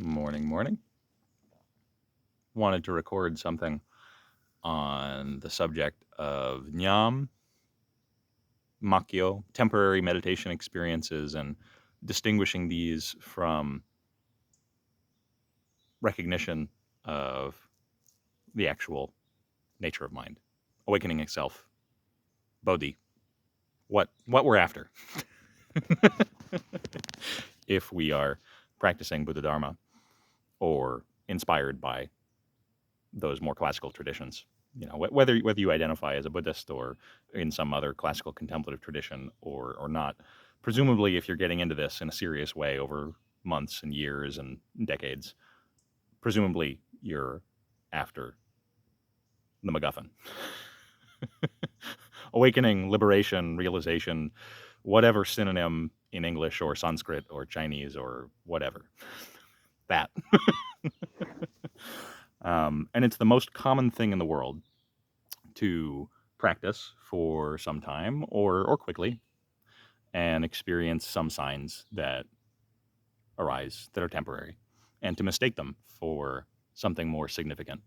Morning, morning. Wanted to record something on the subject of Nyam, Makyo, temporary meditation experiences, and distinguishing these from recognition of the actual nature of mind, awakening itself, Bodhi, what we're after if we are practicing Buddha Dharma or inspired by those more classical traditions. Whether you identify as a Buddhist or in some other classical contemplative tradition or not, presumably if you're getting into this in a serious way over months and years and decades, presumably you're after the MacGuffin. Awakening, liberation, realization, whatever synonym in English or Sanskrit or Chinese or whatever. That. And it's the most common thing in the world to practice for some time or quickly and experience some signs that arise that are temporary and to mistake them for something more significant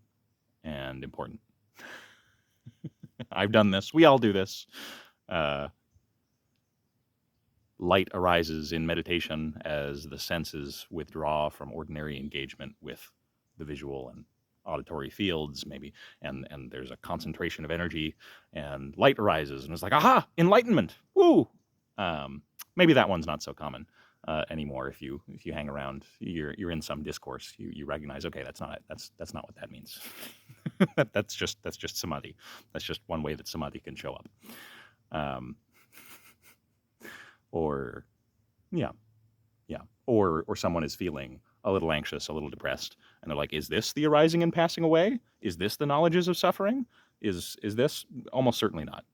and important. I've done this. We all do this. Light arises in meditation as the senses withdraw from ordinary engagement with the visual and auditory fields, maybe, and there's a concentration of energy, and light arises, and it's like, aha, enlightenment, woo! Maybe that one's not so common anymore. If you hang around, you're in some discourse, you recognize, okay, that's not what that means. that's just samadhi. That's just one way that samadhi can show up. Or yeah, or someone is feeling a little anxious, a little depressed, and they're like, is this the arising and passing away? Is this the knowledges of suffering? Is this? Almost certainly not.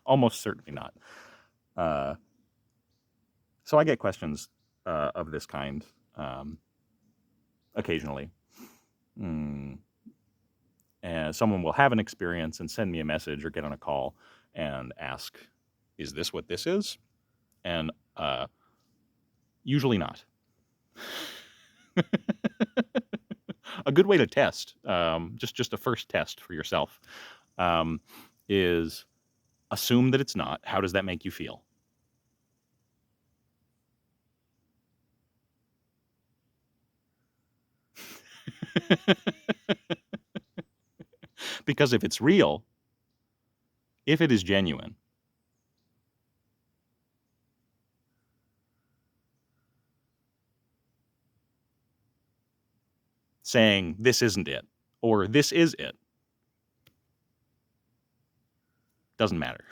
Almost certainly not. So I get questions of this kind occasionally. And someone will have an experience and send me a message or get on a call and ask, is this what this is? And usually not. A good way to test, just a first test for yourself, is assume that it's not. How does that make you feel? Because if it's real, if it is genuine, saying this isn't it or this is it doesn't matter.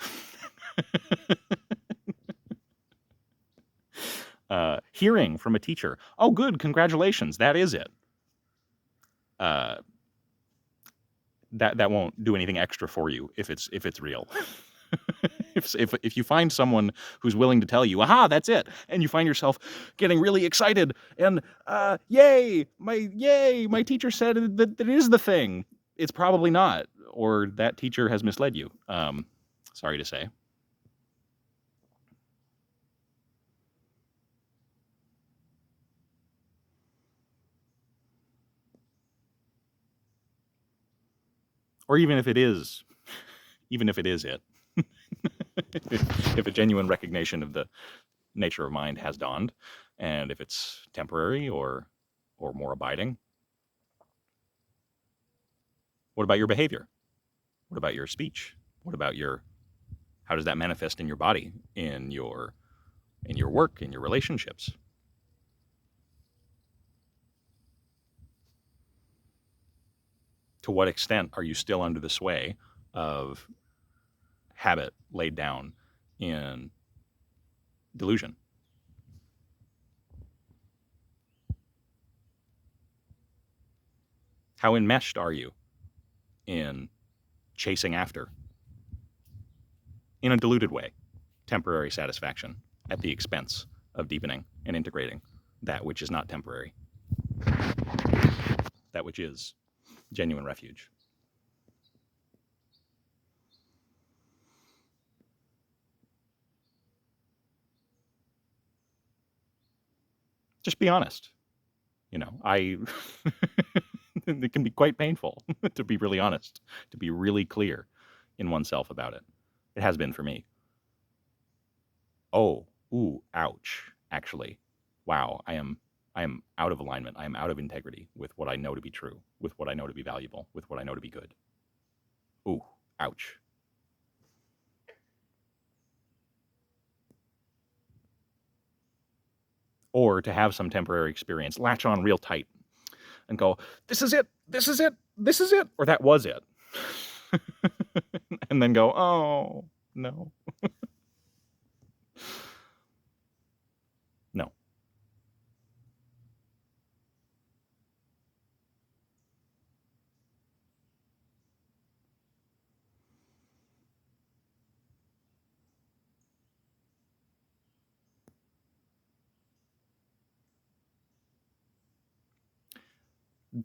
Hearing from a teacher, oh good, congratulations, that is it. That won't do anything extra for you if it's real. If you find someone who's willing to tell you, aha, that's it, and you find yourself getting really excited and yay, my teacher said that it is the thing, it's probably not, or that teacher has misled you. Sorry to say. Or even if it is it. If a genuine recognition of the nature of mind has dawned, and if it's temporary or more abiding, what about your behavior? What about your speech? What about how does that manifest in your body, in your work, in your relationships? To what extent are you still under the sway of habit laid down in delusion? How enmeshed are you in chasing after, in a deluded way, temporary satisfaction at the expense of deepening and integrating that which is not temporary, that which is genuine refuge? Just be honest. It can be quite painful to be really honest, to be really clear in oneself about it. It has been for me. Oh, ooh, ouch. Actually, wow, I am out of alignment. I am out of integrity with what I know to be true, with what I know to be valuable, with what I know to be good. Ooh, ouch. Or to have some temporary experience, latch on real tight and go, this is it, this is it, this is it, or that was it. And then go, oh, no. No.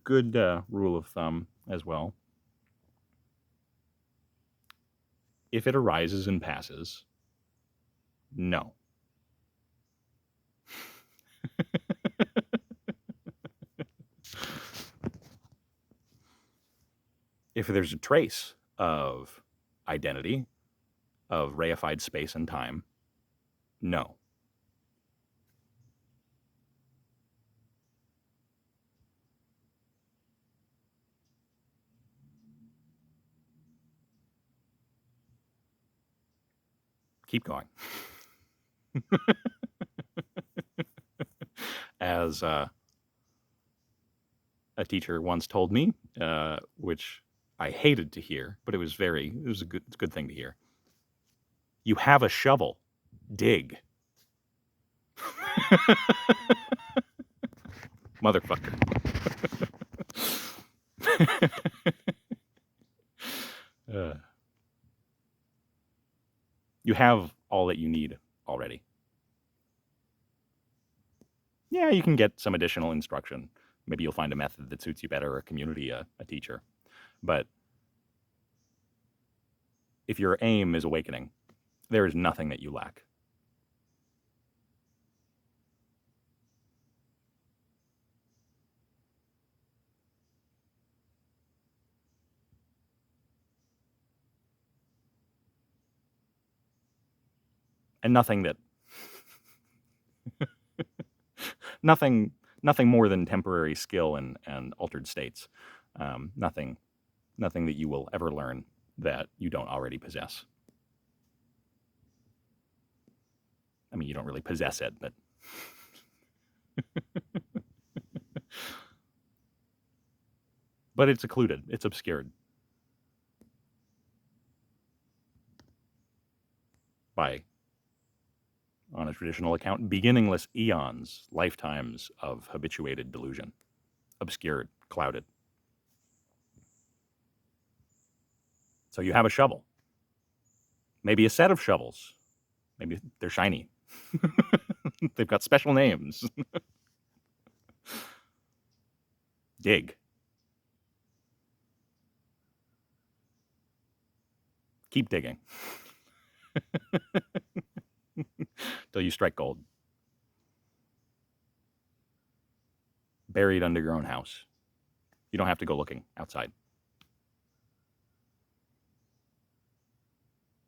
Good rule of thumb as well. If it arises and passes, no. If there's a trace of identity, of reified space and time, no. Keep going. As a teacher once told me, which I hated to hear, but it was a good thing to hear. You have a shovel, dig. Motherfucker. You have all that you need already. Yeah, you can get some additional instruction. Maybe you'll find a method that suits you better, a community, a teacher. But if your aim is awakening, there is nothing that you lack. And nothing that nothing more than temporary skill and altered states. Nothing that you will ever learn that you don't already possess. I mean, you don't really possess it, but but it's occluded, it's obscured by, on a traditional account, beginningless eons, lifetimes of habituated delusion, obscured, clouded. So you have a shovel, maybe a set of shovels, maybe they're shiny. They've got special names. Dig. Keep digging. Till you strike gold. Buried under your own house. You don't have to go looking outside.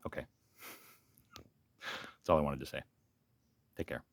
Okay. That's all I wanted to say. Take care.